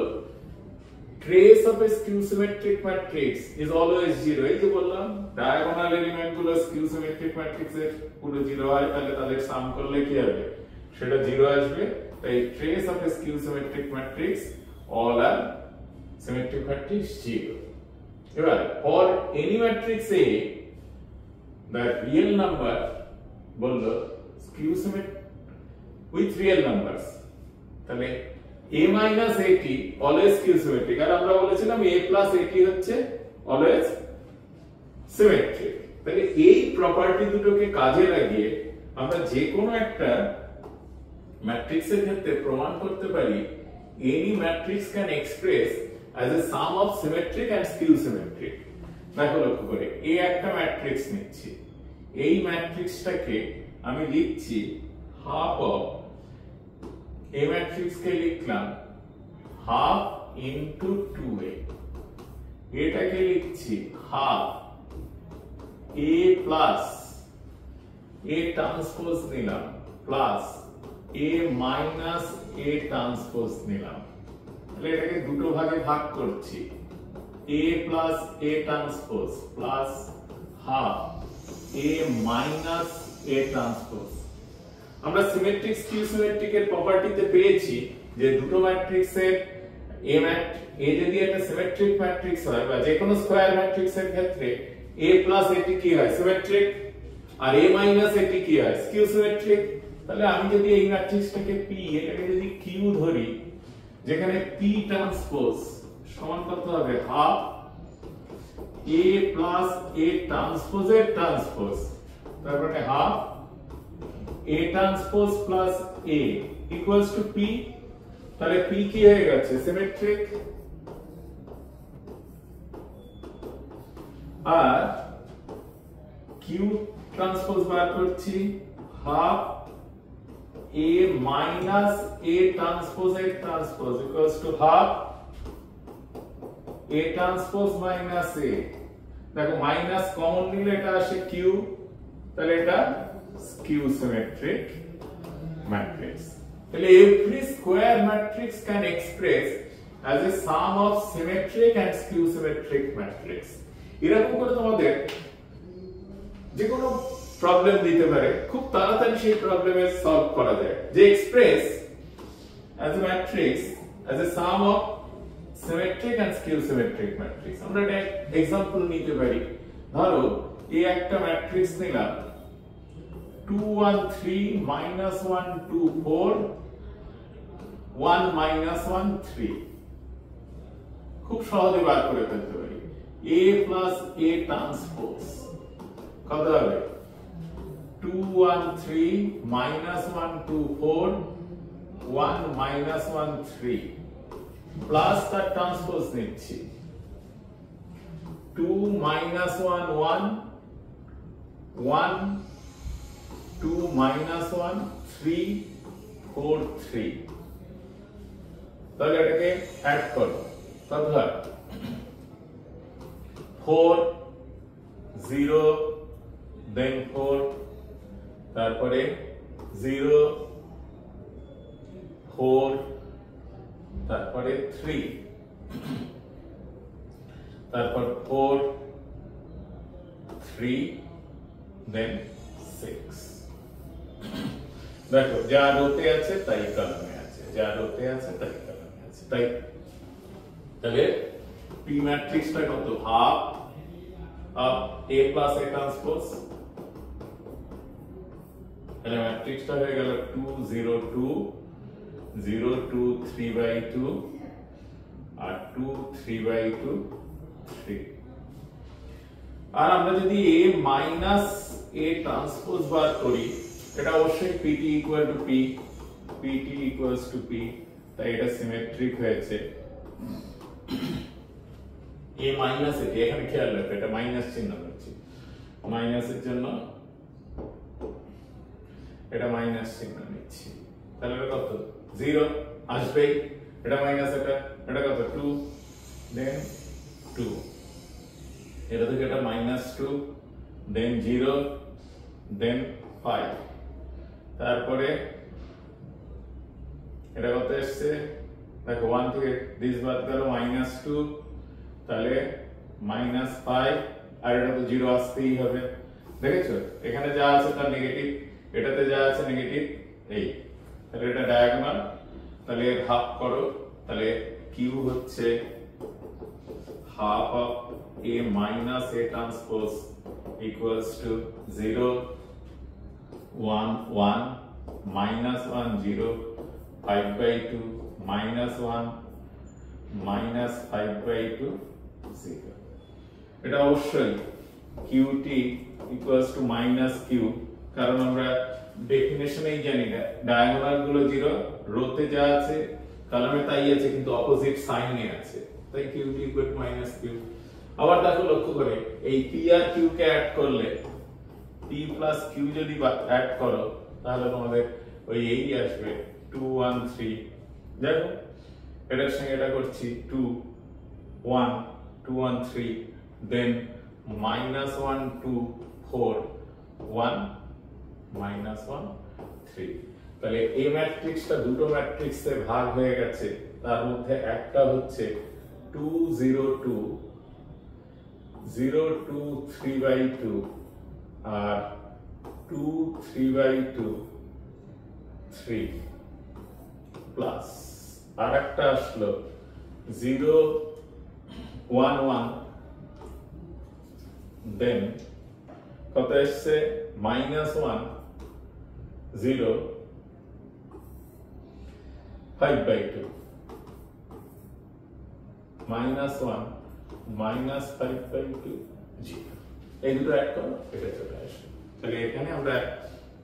trace of a skew symmetric matrix is always 0 এই যে বললাম ডায়াগোনাল এলিমেন্ট গুলো skew symmetric matrix এর পুরো 0 হয় তাহলে তাদের সাম করলে কি হবে সেটা 0 আসবে তাই trace of a skew symmetric matrix all are symmetric matrix 0 এবার for any matrix A the real number বললো skew symmetric with real numbers তাহলে a minus at always q symmetric, আর আমরা বলেছিলাম a plus at হচ্ছে always symmetric। তাহলে এই property দুটোকে কাজে লাগিয়ে আমরা যে কোনো একটা ম্যাট্রিক্সের ক্ষেত্রে প্রমাণ করতে পারি any matrix can express as a sum of symmetric and skew symmetric। দেখো লক্ষ্য করে এই একটা ম্যাট্রিক্স নিচ্ছি, এই ম্যাট্রিক্সটাকে আমি লিখছি হাফ অফ, এই ম্যাট্রিক্সকে লিখলাম হাফ ইনটু 2a, এটাকে লিখছি half a plus a transpose নিলাম plus a minus a transpose নিলাম। তাহলে এটাকে দুটো ভাগে ভাগ করছি, a plus a transpose plus half a minus a transpose. আমরা সিমেট্রিক স্কিউ সিমেট্রিক এর প্রপার্টিতে পেয়েছি যে দুটো ম্যাট্রিক্সের a যদি একটা সিমেট্রিক ম্যাট্রিক্স হয় বা যে কোনো স্কয়ার ম্যাট্রিক্সের ক্ষেত্রে a প্লাস এটি কি হয় সিমেট্রিক, আর a মাইনাস এটি কি হয় স্কিউ সিমেট্রিক। তাহলে আমি যদি এই ম্যাট্রিক্সটাকে p, এটাকে যদি q ধরি, যেখানে p ট্রান্সপোজ সমান কত হবে হাফ a প্লাস a ট্রান্সপোজের ট্রান্সপোজ, তারপরে half a transpose plus a equals to p। তাহলে p কি হয়ে গেছে সিমেট্রিক, আর q ট্রান্সপোজ বার করছি হাফ a মাইনাস a ট্রান্সপোজের transpose equals to half a transpose minus a। দেখো মাইনাস কমন নিলে এটা আসে q, তাহলে এটা skew symmetric matrix। তাহলে every square matrix can express as a sum of symmetric and skew symmetric matrix। এরকম করে তোমাদের যে কোনো প্রবলেম দিতে পারে, খুব তাড়াতাড়ি সেই প্রবলেমের সলভ করা যায়, যে express as a matrix as a sum of symmetric and skew symmetric matrix। আমরা একটা एग्जांपल নিতে পারি, ধরো এই একটা ম্যাট্রিক্স নিলাম 2 1 3 minus 1 2 4 1 minus 1 3, খুব সহজে বার করে ফেলতে পারি। a plus a ট্রান্সপোজ কত হবে 2 1 3 minus 1 2 4 1 minus 1 3 প্লাস তার ট্রান্সপোজ নিচ্ছি 2 minus 1 1 1 2 minus 1 3 4 3। তাহলে এটাকে অ্যাড করো, কত হয় 4 0 দেন 4, তারপরে 0 4, তারপরে 3, তারপর 4 3 দেন 6। দেখো যা রোতে আছে তাই কলমে আছে, যা রোতে আছে তাই কলমে আছে, তাই। তাহলে p ম্যাট্রিক্সটা কত half of a plus a transpose, তাহলে ম্যাট্রিক্সটা হয়ে গেল 2 0 2 0 2 3/2 আর 2 3/2 3। আর আমরা যদি a মাইনাস a ট্রান্সপোজ বার করি, এটা অবশ্যই pt equal to p, pt equals to p, তাই এটা সিমেট্রিক হয়েছে। a মাইনাস এটি এখানে খেয়াল রাখো, এটা মাইনাস চিহ্ন হচ্ছে, মাইনাসের জন্য এটা মাইনাস চিহ্ন নিচ্ছি, তাহলে এটা কত 0 আসবে, এটা মাইনাস এটা কত 2 দেন 2, এটা থেকে এটা মাইনাস 2 দেন 0 দেন 5, তারপরে এটা কত আসছে দেখো 1 থেকে দিস বাদ গেল -2, তাহলে -5, আর এটা তো 0 আসতেই হবে। দেখেছো এখানে যা আছে তার নেগেটিভ, এটাতে যা আছে নেগেটিভ, এই তাহলে এটা ডায়াগোনাল, তাহলে হাফ করো, তাহলে কিউ হচ্ছে half of a minus a transpose equals to 0 1 1 minus 1 0 5/2 -1 -5/2 0 এটা অবশ্যই qt equals to -q কারণ আমরা ডেফিনেশনেই জানি না ডায়াগোনাল গুলো 0 রোতে যা আছে কলামে তাই আছে কিন্তু অপোজিট সাইনে আছে তাই qt equal to -q আবার দেখো লক্ষ্য করে এই p আর q কে অ্যাড করলে p plus q যদি অ্যাড করো তাহলে তোমাদের ওই এই আসবে 2 1 3 দেখো এটার সঙ্গে এটা করছি 2 1 2 1 3 then -1 2 4 1 -1 3 তাহলে এই ম্যাট্রিক্সটা দুটো ম্যাট্রিক্সে ভাগ হয়ে গেছে তার মধ্যে একটা হচ্ছে 2 0 2 0 2 3/2 আর 2 3/2 3 প্লাস আরেকটা আসলো 0 1 1 then কত আসছে -1 0 5/2 -1 -5/2 0 এই দুটো অ্যাড করো এটা চলে আসবে তাহলে এখানে আমরা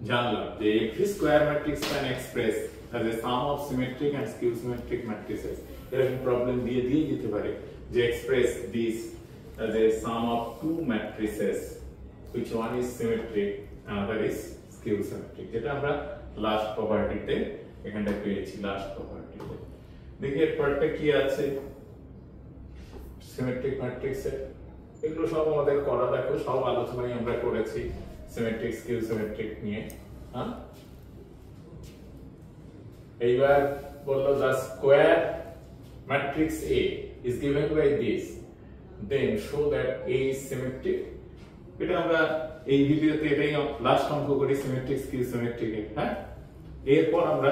জানলাম যে every square matrix can express as a sum of symmetric and skew symmetric matrices এরকম প্রবলেম দিয়ে যেতে পারে যে express this as a sum of two matrices which one is symmetric another is skew symmetric যেটা আমরা last প্রপার্টিতে এখানটা পেয়েছি last প্রপার্টিতে দেখি এর পরটা কি আছে সিমেট্রিক ম্যাট্রিক্সের এগুলো সব আমাদের করা দেখো সব আলোচনাই আমরা করেছি সিমেট্রিক স্কিউ সিমেট্রিক নিয়ে হ্যাঁ এইবার বললো the square matrix A is given by this then show that A is symmetric এটা আমরা এই ভিডিওতে এটাই লাস্ট অঙ্ক করি সিমেট্রিক স্কিউ সিমেট্রিক হ্যাঁ এরপর আমরা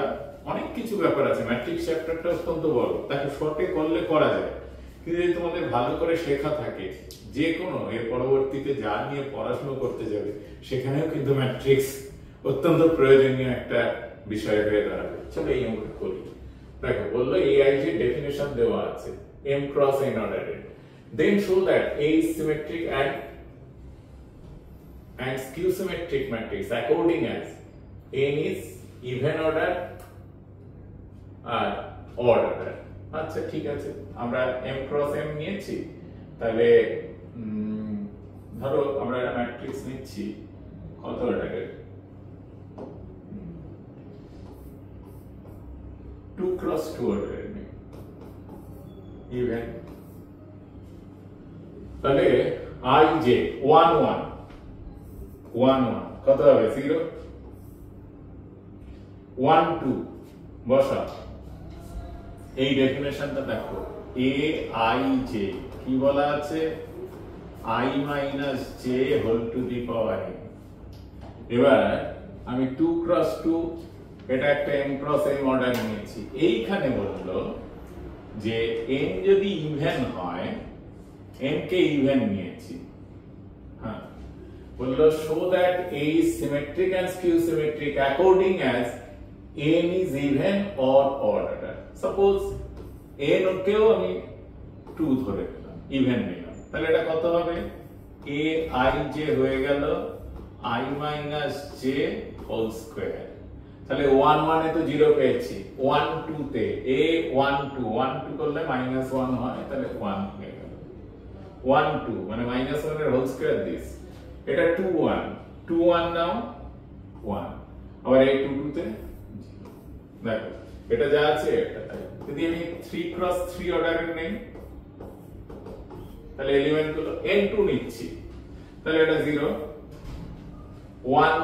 অনেক কিছু ব্যাপার আছে ম্যাট্রিক্স চ্যাপ্টারটা অত্যন্ত বড় তাকে শর্টে করলে করা যায় কিন্তু যদি তোমাদের ভালো করে শেখা থাকে যে কোনো এর পরবর্তীতে যা নিয়ে পড়াশোনা করতে যাবে সেখানেও কিন্তু ম্যাট্রিক্স অত্যন্ত প্রয়োজনীয় একটা বিষয় হয়ে দাঁড়াবে চলো এই অঙ্কটা করি দেখো বললো AIJ ডেফিনেশন দেওয়া আছে m cross n ordered then show that A is symmetric and skew symmetric matrix according as n is even order R odd order আচ্ছা ঠিক আছে আমরা m cross m নিয়েছি তাহলে ধরো আমরা একটা ম্যাট্রিক্স নিচ্ছি কত অর্ডারের 2 cross 2 অর্ডারের নেই ইভেন তাহলে ij 1 1 1 1 কত হবে 0 1 2 বসা এই ডেফিনেশনটা দেখো aij কি বলা আছে I minus j whole to the power n এবার আমি 2 cross 2 এটা একটা m cross m অর্ডার নিয়েছি এইখানে বললো যে n যদি ইভেন হয় n কে ইভেন নিয়েছি হ্যাঁ বললো show that A is symmetric and skew symmetric according as n is even or odd order suppose n কেও আমি 2 ধরে নিলাম ইভেন নিলাম তাহলে এটা কত হবে aij হয়ে গেল I minus j whole square তাহলে 1 1 এ তো 0 পেয়েছি 1 2 তে a 1 2 1 2 করলে -1 হয় তাহলে 1 হয়ে গেল 1 2 মানে -1 এর হোল স্কয়ার দিস এটা 2 1 2 1 নাও 1 আবার এই 2 2 তে দেখো এটা যা আছে এটা তাই যদি আমি 3 cross 3 অর্ডারের নেই তাহলে এলিমেন্ট গুলো n2 নিচ্ছি তাহলে এটা 0 1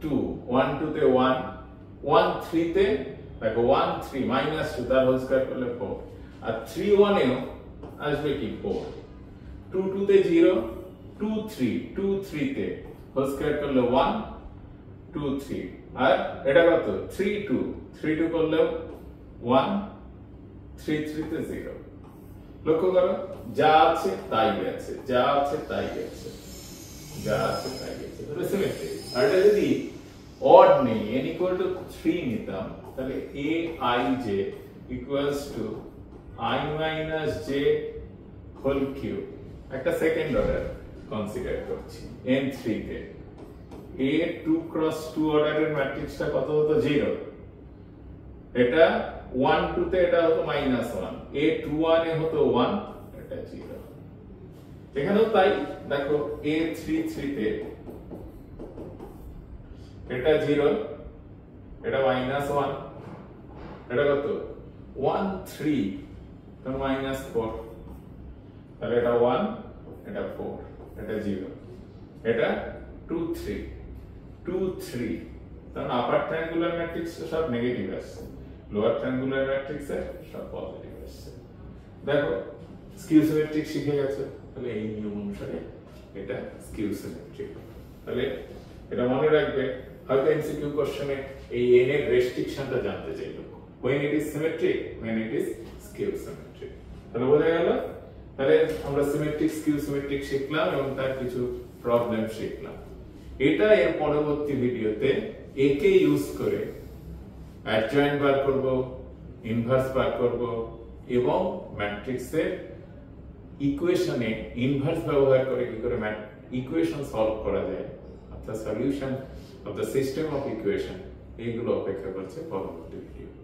2 1 2 তে 1 1 3 তে দেখো 1 3 -2 তার হোল স্কয়ার করলে 4 আর 3 1 এও আসবে কি 4 2 2 তে 0 2 3 2 3 তে হোল স্কয়ার করলে 1 2 3 আর এটা কত 3 2 3 2 করলে 1 3 3 তে 0 লক্ষ্য করো যা আছে তাই আছে যা আছে তাই আছে যা আছে তাই আছে তাহলে সিমেট্রিক আর এটা যদি অড নেই n = 3 নিতাম তাহলে aij equals to I minus j whole cube একটা সেকেন্ড অর্ডার কনসিডার করছি n3 তে a 2 cross 2 অর্ডারের ম্যাট্রিক্সটা কত হতো 0 এটা 1 2 তে এটা হতো -1 a 21 এ হতো 1 এটা 0 এখানেও তাই দেখো a 33 তে এটা 0 এটা -1 এটা কত 1 3 তাহলে -4 তাহলে এটা 1 এটা 4 এটা 0 এটা 2 3 2 3 তাহলে আপার ট্রায়াঙ্গুলার ম্যাট্রিক্স সব নেগেটিভ আসছে লোয়ার ট্রায়াঙ্গুলার ম্যাট্রিক্স এর সব পজিটিভ আসছে দেখো স্কিউ সিমেট্রিক শিখে গেছে তাহলে এই নিয়ম অনুসারে এটা স্কিউ সিমেট্রিক তাহলে এটা মনে রাখবে হয়তো এমসিকিউ কোশ্চেনে এই n এর রেস্ট্রিকশনটা জানতে চাইলো when it is symmetric when it is skew symmetric তাহলে বোঝা গেল তাহলে আমরা সিমেট্রিক স্কিউ সিমেট্রিক শিখলাম এবং তার কিছু প্রবলেম শিখলাম এটা এর পরবর্তী ভিডিওতে একে ইউজ করে অ্যাডজয়েন্ট বার করব ইনভার্স বার করব এবং ম্যাট্রিক্সের ইকুয়েশনে ইনভার্স ব্যবহার করে কি করে ইকুয়েশন সলভ করা যায় অর্থাৎ solution of the system of equation এইগুলো অপেক্ষা করছে পরবর্তী ভিডিও